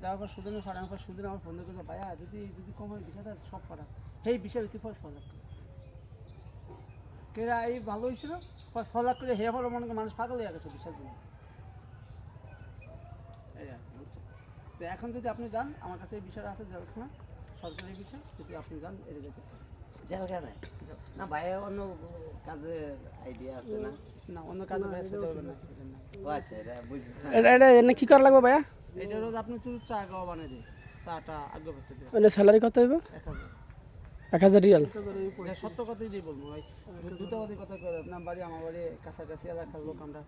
দেওয়ার পর সুদিন ফাটানোর পর সুদিন আমার ফোন করে ভাইয়া যদি কম হয় বিষয়টা সব ফাটা সেই বিষয় বেশি ফল 6 লাখ কেরা এই ভালো হয়েছিল 6 লাখ করে হে ফল মনে করে মানুষ পাগল হয়ে গেছে বিষয়ের জন্য। তো এখন যদি আপনি যান আমার কাছে এই বিষয়টা আছে জেলখানা সরকারি বিষয়, যদি আপনি যান এর যেতে জেলখানায় না ভাই অন্য কাজে আইডিয়া আছে না? না অন্য কাজে ভাই সেটা হবে না। ও আচ্ছা এটা বুঝলি। এটা কি করা লাগবে ভাইয়া? এটা রোজ আপনি শুধু চা খাওয়া বানিয়ে দিই, চাটা আগে বসতে দিই। মানে স্যালারি কত হইব? 1000 রিয়াল। সত্য কথাই দিয়ে বলবো ভাই, দুটো কথা করে আপনার বাড়ি আমার বাড়ি কাছাকাছি এলাকার লোক আমরা।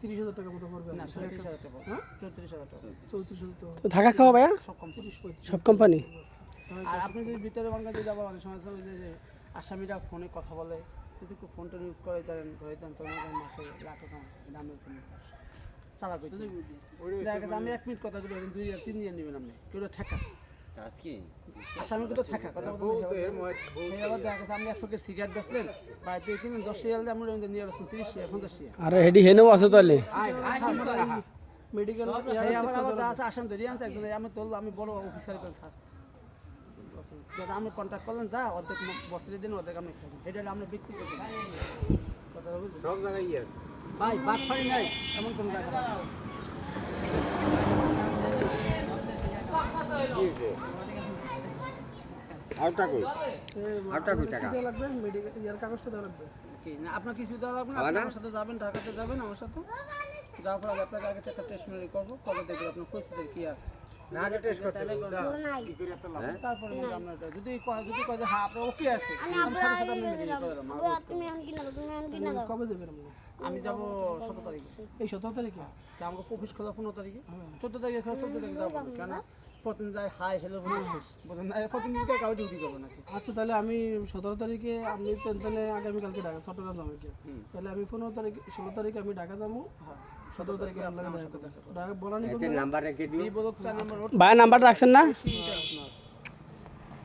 30,000 টাকা মতো পড়বে না 37,000 টাকা, 34,000 টাকা। 34,000 তো থাকা খাওয়া ভাইয়া সব কোম্পানি সব কোম্পানি। আর আপনি যদি ভিতরে বাংলা যদি আবার অনেক সময় যে আসামিরা ফোনে কথা বলে, যদি ফোনটা ইউজ করে ধরেন তো মাসে লাখ টাকা দামের ফোন চালা করতে দেখা গেছে আমি 1 মিনিট কথা বলি 2-3 দিন নেবেন আপনি কেউ ঠেকা আজকে আসামিকে তো ঠেকা কথা বলতে আবার দেখা গেছে আপনি 1 প্যাকেট সিগারেট বেচলেন বাড়িতে কিনে 10 রিয়াল দিয়ে আমরা নিয়ে আসছেন 30 রিয়াল 50 রিয়াল। আর হেডি হেনেও আছে তাহলে মেডিকেল আবার আছে আসাম ধরে আনছে একজন আমি তুললো আমি বড় অফিসার স্যার আপনি কন্ট্যাক্ট করলেন যা অর্ধেক বছরের দিন অর্ধেক আমি খাবেন এটা আমরা বিক্রি করতে সব জায়গায় ইয়ে ভাই বাদ ফাই নাই এমন কোনো জায়গা না। আউটা কই টাকা লাগবে, মেডিকেল ইয়ার কাগজটা দেওয়া লাগবে। কি না আপনার কিছু দেওয়া লাগবে না, আপনি আমার সাথে যাবেন ঢাকাতে যাবেন আমার সাথে যাওয়ার পর আপনাকে আগে একটা টেস্ট মেরে করবো কবে দেখবে আপনার পরিস্থিতি কি আছে না আগে টেস্ট করতে হবে তারপরে আমরা যদি কয় যে হ্যাঁ আপনার ওকে আছে আমি সাথে সাথে আপনি মেরে করলাম। কবে দেবেন আপনি? আমি যাবো 17 তারিখে। এই 17 তারিখে? আমাকে অফিস খোলা 15 তারিখে, 14 তারিখে 14 তারিখে যাবো কেন প্রতিদিন যাই হাই হ্যালো বলে শেষ বোঝেন না, প্রতিদিন কাউ ডিউটি করবো নাকি। আচ্ছা তাহলে আমি 17 তারিখে আপনি তো তাহলে আগামীকালকে ঢাকা চট্টগ্রাম যাবো কি? তাহলে আমি 15 তারিখে 16 তারিখে আমি ঢাকা যাবো, 17 তারিখে আপনার ঢাকা বলানি একটা নাম্বার রেখে দিই এই বলক 4 নম্বর রোড ভাইয়া নাম্বার রাখছেন না?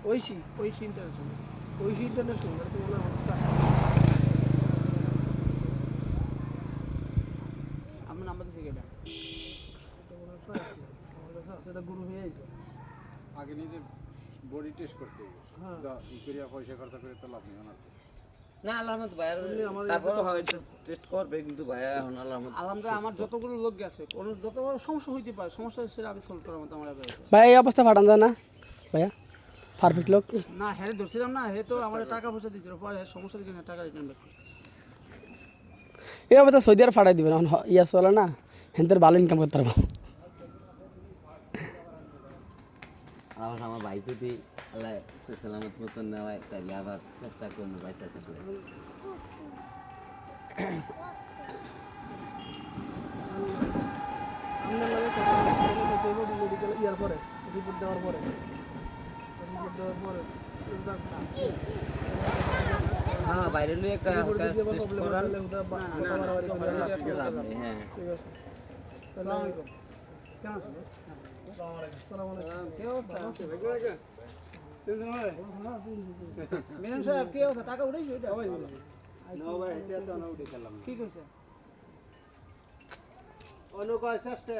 ঐশী ইন্টারন্যাশনাল ঐশী ইন্টারন্যাশনাল আর কি বলে আমার নাম্বার দিছি কেটা সেটা গুরু হয়ে আছে। আগে নিজে বডি টেস্ট করতে হবে। হ্যাঁ। ই করিয়া পয়সা খরচ করে তো লাভ নেই না। না আল্লাহমত ভাইয়ার তারপরে হয়তো টেস্ট করবে কিন্তু ভাইয়া এখন আল্লাহমত আলহামদুলিল্লাহ আমার যতগুলো লোক গেছে কোনো যত বড় সমস্যা হইতে পারে সমস্যা সেটা আমি সলভ করার মতো আমার ভাই এই অবস্থা পাঠান যায় না ভাইয়া? পারফেক্ট লোক না হ্যাঁ ধরছিলাম না হে তো আমার টাকা পয়সা দিয়েছিল পরে সমস্যা দিকে টাকা রিটার্ন ব্যাক করছে। এই অবস্থা সৌদি আরব পাঠাই দিবেন এখন ইয়া চলে না হেনদের ভালো ইনকাম করতে পারবো। আমার ভাই যদি আল্লাহ সালামত মতন নেওয়ায় তাহলে আবার চেষ্টা করবো ভাই চাচা আপনার লাগে কথা বলতে মেডিকেল ইয়ার পরে রিপোর্ট দেওয়ার পরে হ্যাঁ বাইরে নিয়ে একটা টেস্ট করার হ্যাঁ ঠিক আছে তাহলে কেমন আছেন? আসসালামু আলাইকুম। কি অবস্থা? মিলন সাহেব কি অবস্থা? টাকা উঠেছে ওইটা? না ভাই এটা তো না উঠে খেলাম। কি কইছে? অন্য কয় চেষ্টা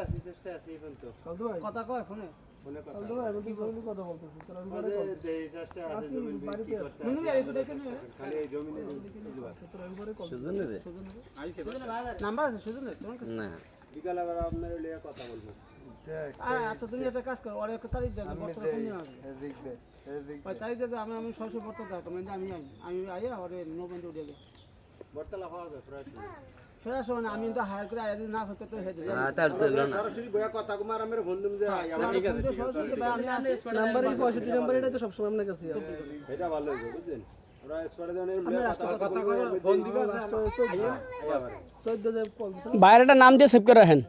আছি এখন তো। কালদু ভাই কথা কয় ফোনে? মনে কথা। কালদু ভাই আমি কি জরুরি কথা বলতেছি তোর আমি বাড়ি কল যে চেষ্টা আছে জমি বাড়িতে করতে। মনে হয় একটু দেখে নিও। খালি এই জমি নিয়ে তোর আমি বাড়ি কল সুজন রে নাম্বার আছে সুজন তোমার কাছে? না বিকালে আবার আপনার লিয়ে কথা বলবো। আচ্ছা তুমি একটা কাজ করো, ওর একটা তারিখ দাও, বর্তমানে কোন দিন আসবে? ওই তারিখ দাও, আমি সরাসরি বর্তমান দাও, আমি আইয়া ওরে নবন্ধে উঠে গেছি। বর্তলা পাওয়া যায় প্রায়। সরাসরি মানে আমি তো হায়ার করে আইয়া যদি না হতো তো হেঁটে যাবো। তার তো এলো না সরাসরি বয়া কথা কুমার আমার বন্ধু যে ঠিক আছে সরাসরি ভাই আমি আসি নাম্বার এই 65 নাম্বার এটা তো সব সময় আপনার কাছে আছে এটা ভালো হইছে বুঝছেন। ওরা স্পটে দেন কথা কইলো ফোন দিবা আইয়া 14 বাইরে একটা নাম দিয়ে সেভ করে রাখেন।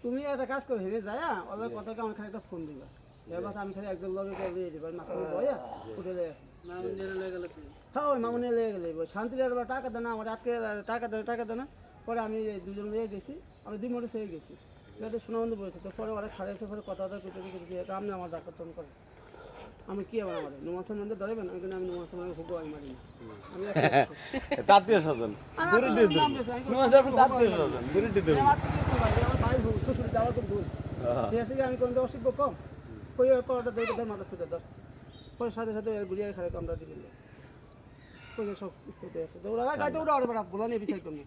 তুমি একটা কাজ করো হেরে যায়া ওদের কথাকে আমার খালি একটা ফোন দিবা। এবার আমি খালি একজন লগে করে দিয়ে দিবা মাথা বয়া উঠে যায়। মামুন জেনে লয়ে গেল তুই। হ্যাঁ ওই মামুনে লয়ে গেল শান্তি আর টাকা দেনা আমার আজকে টাকা দেনা পরে আমি দুজন লয়ে গেছি আমি 2 মোটর হয়ে গেছি যাতে সুনামন্দ বলেছে তো পরে ওরা খাড়াইছে পরে কথা করতে এটা আমি আমার ডাক্তার করে আমি কি আমার নুমাসের মধ্যে ধরবেন আমি কিন্তু আমি নুমাসের মধ্যে হুকো আমি মারি না আমি তাত্ত্বিক স্বজন দূরে দিন নুমাসের তাত্ত্বিক স্বজন দূরে দিন আমার ভাই শ্বশুর যাওয়ার তো দূর ঠিক আছে আমি কোন অসুখ কম কই পাওয়াটা দেখে মাথা ছুটে দাও পরে সাথে সাথে ঘুরিয়ে খারে কামড়া দিবে কই সব স্থিতি আছে দৌড়া গাইতে উঠে আর বলা নিয়ে বিচার করবো